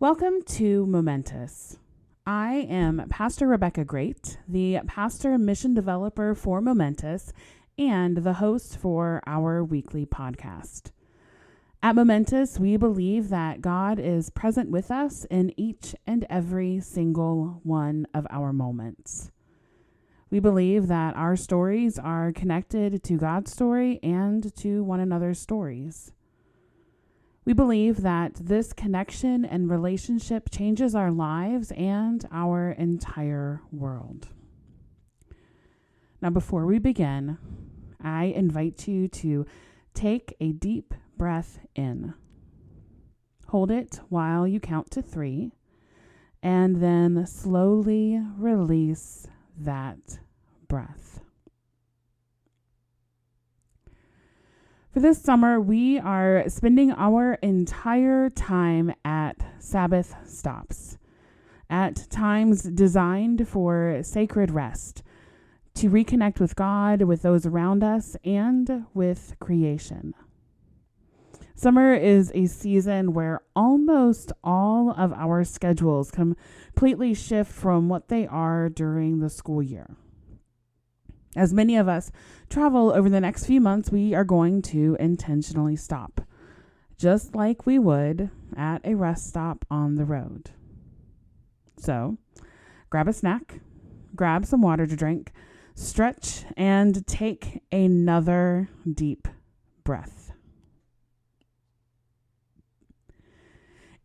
Welcome to Momentous. I am Pastor Rebecca Great, the pastor mission developer for Momentous and the host for our weekly podcast. At Momentous, we believe that God is present with us in each and every single one of our moments. We believe that our stories are connected to God's story and to one another's stories. We believe that this connection and relationship changes our lives and our entire world. Now, before we begin, I invite you to take a deep breath in. Hold it while you count to 3, and then slowly release that breath. For this summer, we are spending our entire time at Sabbath stops, at times designed for sacred rest, to reconnect with God, with those around us, and with creation. Summer is a season where almost all of our schedules completely shift from what they are during the school year. As many of us travel over the next few months, we are going to intentionally stop, just like we would at a rest stop on the road. So, grab a snack, grab some water to drink, stretch, and take another deep breath.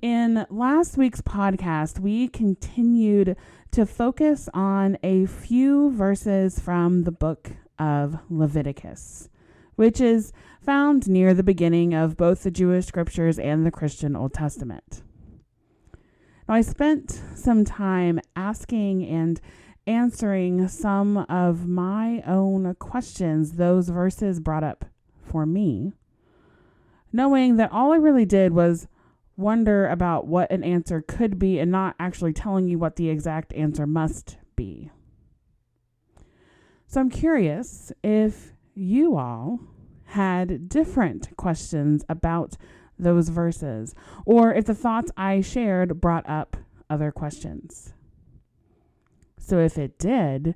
In last week's podcast, we continued to focus on a few verses from the book of Leviticus, which is found near the beginning of both the Jewish scriptures and the Christian Old Testament. Now, I spent some time asking and answering some of my own questions those verses brought up for me, knowing that all I really did was wonder about what an answer could be and not actually telling you what the exact answer must be. So I'm curious if you all had different questions about those verses, or if the thoughts I shared brought up other questions. So if it did,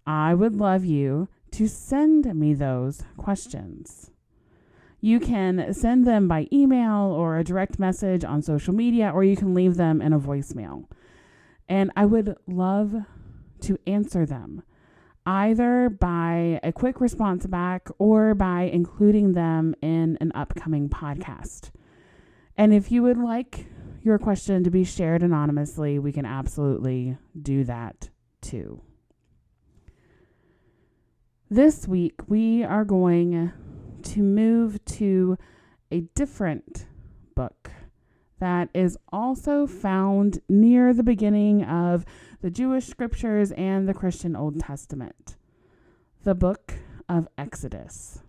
I would love you to send me those questions. You can send them by email or a direct message on social media, or you can leave them in a voicemail. And I would love to answer them, either by a quick response back or by including them in an upcoming podcast. And if you would like your question to be shared anonymously, we can absolutely do that too. This week, we are going to move to a different book that is also found near the beginning of the Jewish scriptures and the Christian Old Testament, the book of Exodus.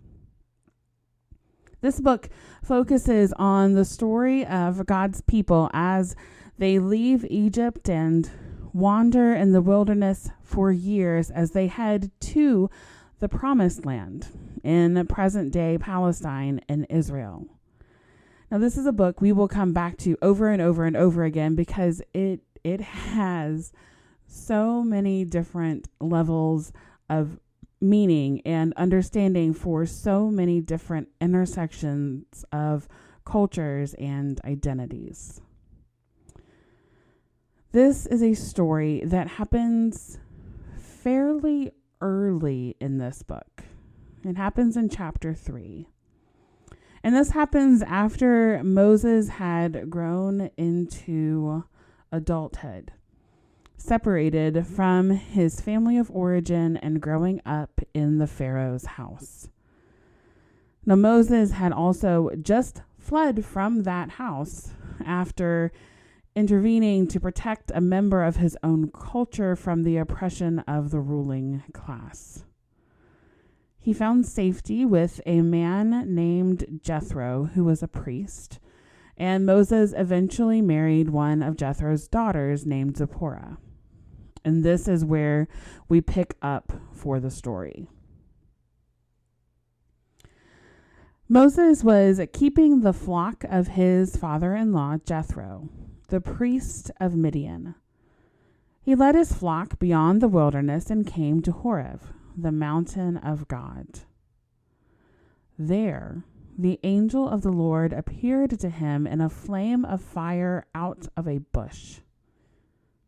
This book focuses on the story of God's people as they leave Egypt and wander in the wilderness for years as they head to the Promised Land in present-day Palestine and Israel. Now, this is a book we will come back to over and over and over again because it has so many different levels of meaning and understanding for so many different intersections of cultures and identities. This is a story that happens fairly early in this book. It happens in chapter 3. And this happens after Moses had grown into adulthood, separated from his family of origin and growing up in the Pharaoh's house. Now, Moses had also just fled from that house after intervening to protect a member of his own culture from the oppression of the ruling class. He found safety with a man named Jethro, who was a priest, and Moses eventually married one of Jethro's daughters named Zipporah. And this is where we pick up for the story. Moses was keeping the flock of his father-in-law, Jethro, the priest of Midian. He led his flock beyond the wilderness and came to Horeb, the mountain of God. There, the angel of the Lord appeared to him in a flame of fire out of a bush.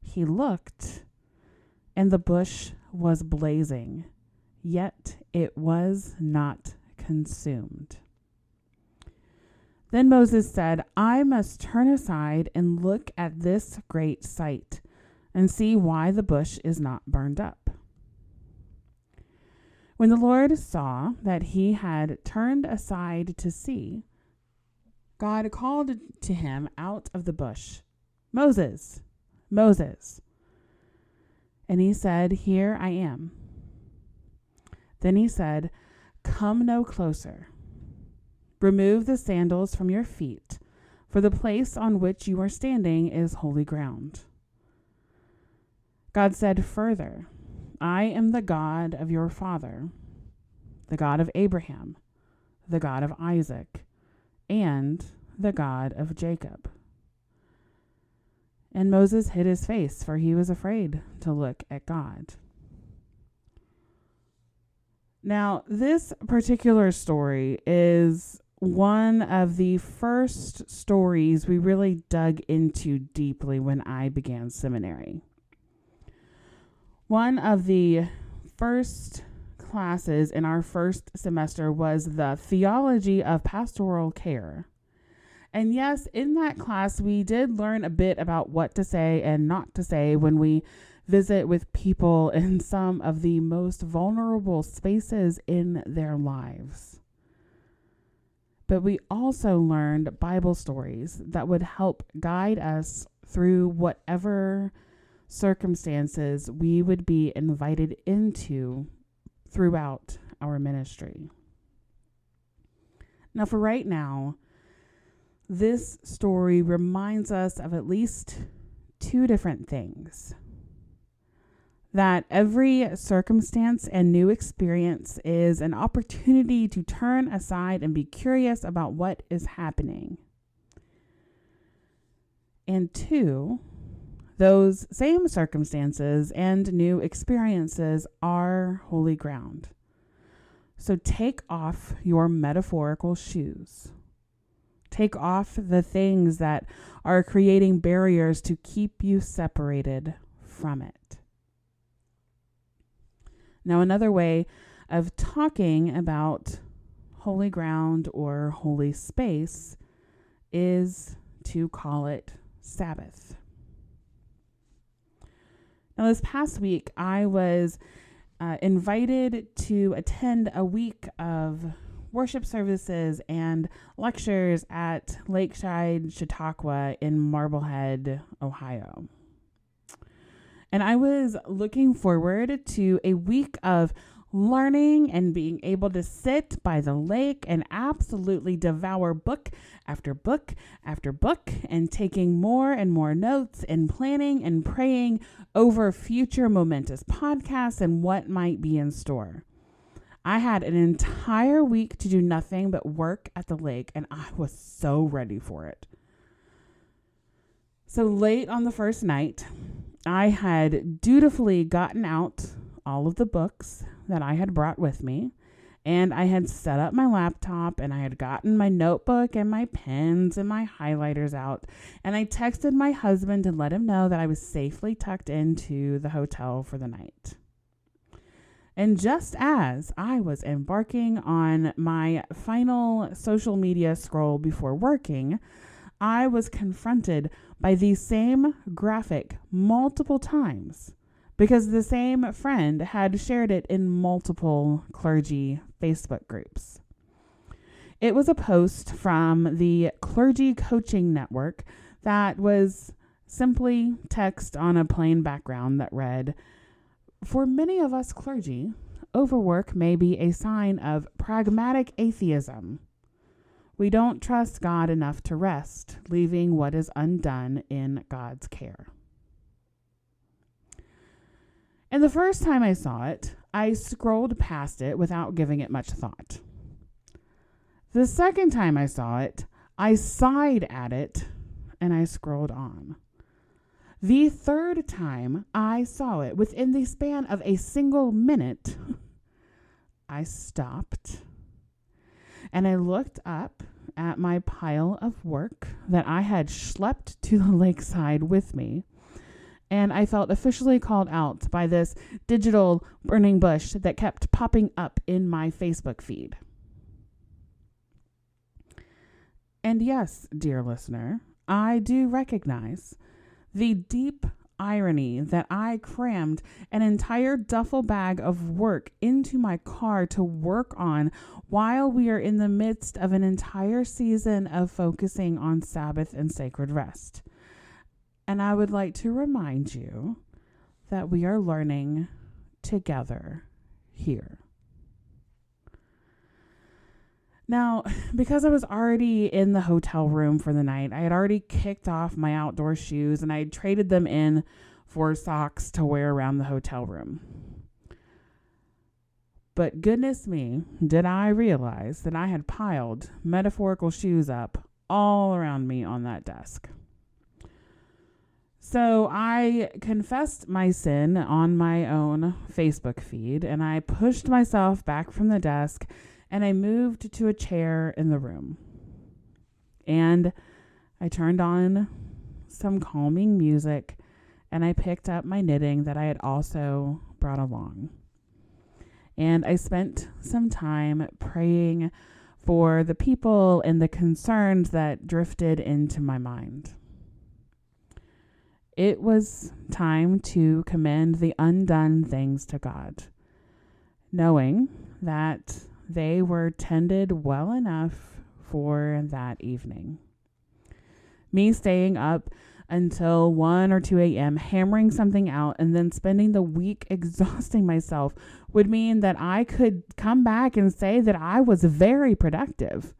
He looked, and the bush was blazing, yet it was not consumed. Then Moses said, I must turn aside and look at this great sight and see why the bush is not burned up. When the Lord saw that he had turned aside to see, God called to him out of the bush, Moses, Moses. And he said, Here I am. Then he said, Come no closer. Remove the sandals from your feet, for the place on which you are standing is holy ground. God said further, I am the God of your father, the God of Abraham, the God of Isaac, and the God of Jacob. And Moses hid his face, for he was afraid to look at God. Now, this particular story is one of the first stories we really dug into deeply when I began seminary. One of the first classes in our first semester was the theology of pastoral care. And yes, in that class, we did learn a bit about what to say and not to say when we visit with people in some of the most vulnerable spaces in their lives. But we also learned Bible stories that would help guide us through whatever circumstances we would be invited into throughout our ministry. Now, for right now, this story reminds us of at least two different things. That every circumstance and new experience is an opportunity to turn aside and be curious about what is happening. And two, those same circumstances and new experiences are holy ground. So take off your metaphorical shoes. Take off the things that are creating barriers to keep you separated from it. Now, another way of talking about holy ground or holy space is to call it Sabbath. Now, this past week, I was invited to attend a week of worship services and lectures at Lakeside Chautauqua in Marblehead, Ohio. And I was looking forward to a week of learning and being able to sit by the lake and absolutely devour book after book after book and taking more and more notes and planning and praying over future momentous podcasts and what might be in store. I had an entire week to do nothing but work at the lake, and I was so ready for it. So late on the first night, I had dutifully gotten out all of the books that I had brought with me, and I had set up my laptop, and I had gotten my notebook and my pens and my highlighters out, and I texted my husband to let him know that I was safely tucked into the hotel for the night. And just as I was embarking on my final social media scroll before working, I was confronted by the same graphic multiple times because the same friend had shared it in multiple clergy Facebook groups. It was a post from the Clergy Coaching Network that was simply text on a plain background that read, "For many of us clergy, overwork may be a sign of pragmatic atheism. We don't trust God enough to rest, leaving what is undone in God's care." And the first time I saw it, I scrolled past it without giving it much thought. The second time I saw it, I sighed at it and I scrolled on. The third time I saw it, within the span of a single minute, I stopped and I looked up at my pile of work that I had schlepped to the lakeside with me. And I felt officially called out by this digital burning bush that kept popping up in my Facebook feed. And yes, dear listener, I do recognize the deep irony that I crammed an entire duffel bag of work into my car to work on while we are in the midst of an entire season of focusing on Sabbath and sacred rest. And I would like to remind you that we are learning together here. Now, because I was already in the hotel room for the night, I had already kicked off my outdoor shoes and I had traded them in for socks to wear around the hotel room. But goodness me, did I realize that I had piled metaphorical shoes up all around me on that desk. So I confessed my sin on my own Facebook feed and I pushed myself back from the desk and I moved to a chair in the room. And I turned on some calming music and I picked up my knitting that I had also brought along. And I spent some time praying for the people and the concerns that drifted into my mind. It was time to commend the undone things to God, knowing that they were tended well enough for that evening. Me staying up until 1 or 2 a.m. hammering something out and then spending the week exhausting myself would mean that I could come back and say that I was very productive.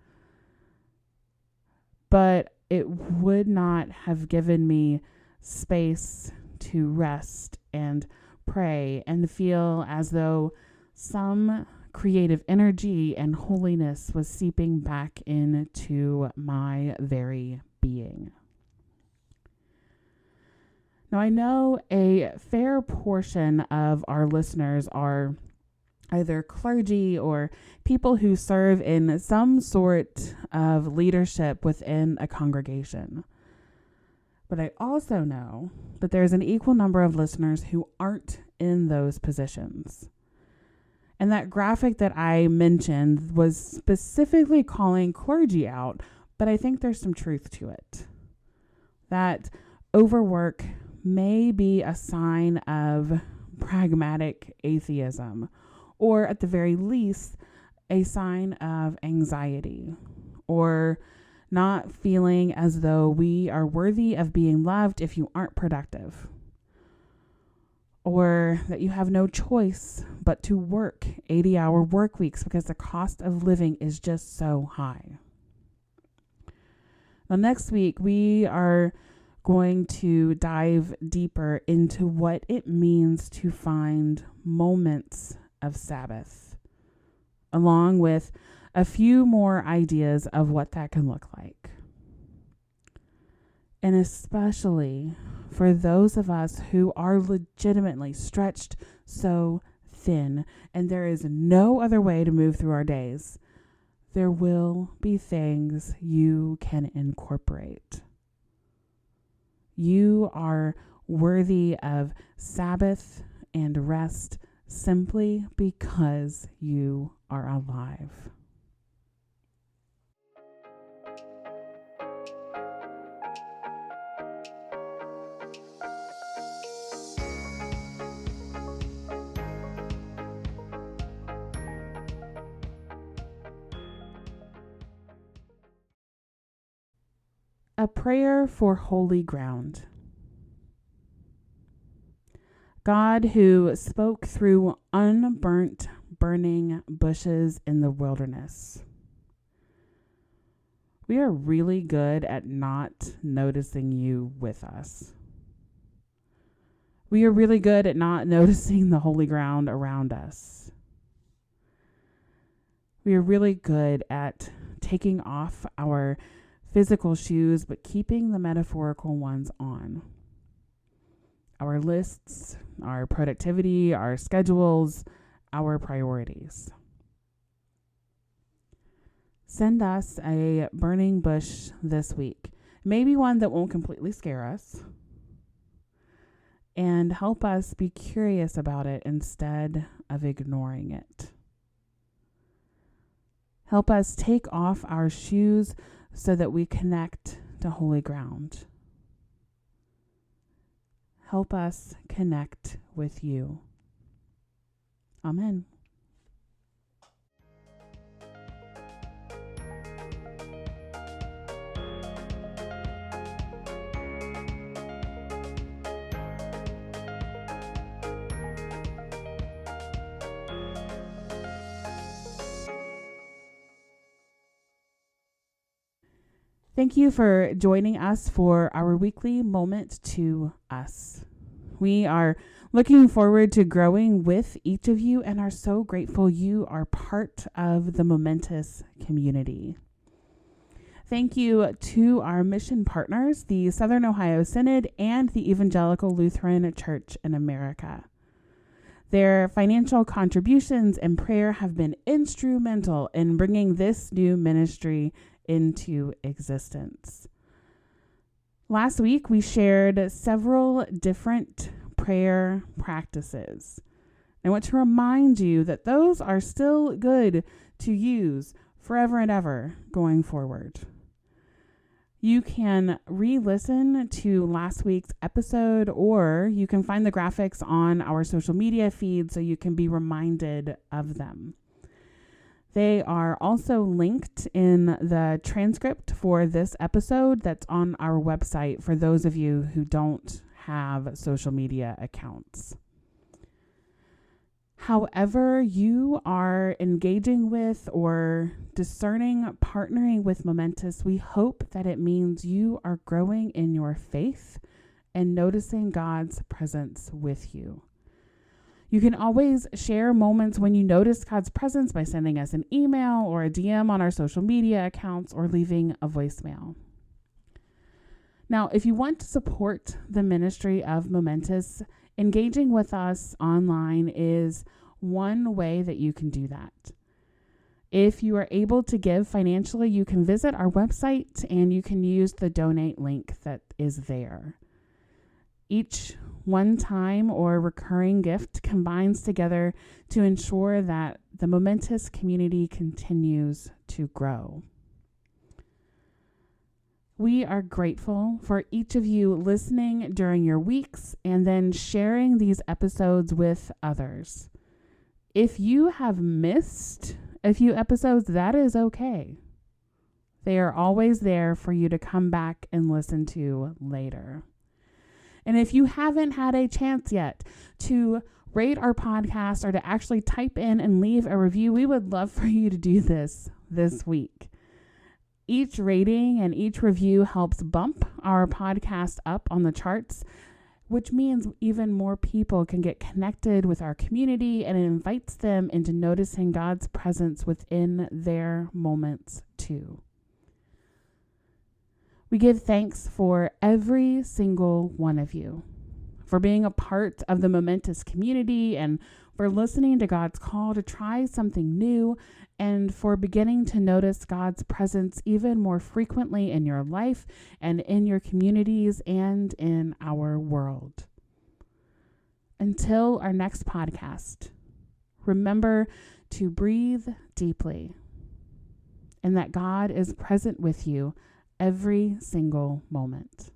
But it would not have given me space to rest and pray and feel as though some creative energy and holiness was seeping back into my very being. Now, I know a fair portion of our listeners are either clergy or people who serve in some sort of leadership within a congregation. But I also know that there's an equal number of listeners who aren't in those positions. And that graphic that I mentioned was specifically calling clergy out, but I think there's some truth to it. That overwork may be a sign of pragmatic atheism, or at the very least, a sign of anxiety, or not feeling as though we are worthy of being loved if you aren't productive, or that you have no choice but to work 80-hour work weeks because the cost of living is just so high. Now, next week, we are going to dive deeper into what it means to find moments of Sabbath, along with a few more ideas of what that can look like. And especially for those of us who are legitimately stretched so thin and there is no other way to move through our days, there will be things you can incorporate. You are worthy of Sabbath and rest simply because you are alive. A prayer for holy ground. God, who spoke through unburnt, burning bushes in the wilderness. We are really good at not noticing you with us. We are really good at not noticing the holy ground around us. We are really good at taking off our physical shoes, but keeping the metaphorical ones on. Our lists, our productivity, our schedules, our priorities. Send us a burning bush this week. Maybe one that won't completely scare us. And help us be curious about it instead of ignoring it. Help us take off our shoes so that we connect to holy ground. Help us connect with you. Amen. Thank you for joining us for our weekly Moment to Us. We are looking forward to growing with each of you and are so grateful you are part of the Momentous community. Thank you to our mission partners, the Southern Ohio Synod and the Evangelical Lutheran Church in America. Their financial contributions and prayer have been instrumental in bringing this new ministry into existence. Last week, we shared several different prayer practices. I want to remind you that those are still good to use forever and ever going forward. You can re-listen to last week's episode, or you can find the graphics on our social media feed so you can be reminded of them. They are also linked in the transcript for this episode that's on our website for those of you who don't have social media accounts. However you are engaging with or discerning partnering with Momentous, we hope that it means you are growing in your faith and noticing God's presence with you. You can always share moments when you notice God's presence by sending us an email or a DM on our social media accounts or leaving a voicemail. Now, if you want to support the ministry of Momentous, engaging with us online is one way that you can do that. If you are able to give financially, you can visit our website and you can use the donate link that is there. Each one-time or recurring gift combines together to ensure that the Momentous community continues to grow. We are grateful for each of you listening during your weeks and then sharing these episodes with others. If you have missed a few episodes, that is okay. They are always there for you to come back and listen to later. And if you haven't had a chance yet to rate our podcast or to actually type in and leave a review, we would love for you to do this week. Each rating and each review helps bump our podcast up on the charts, which means even more people can get connected with our community, and it invites them into noticing God's presence within their moments too. We give thanks for every single one of you, for being a part of the Momentous community and for listening to God's call to try something new and for beginning to notice God's presence even more frequently in your life and in your communities and in our world. Until our next podcast, remember to breathe deeply and that God is present with you every single moment.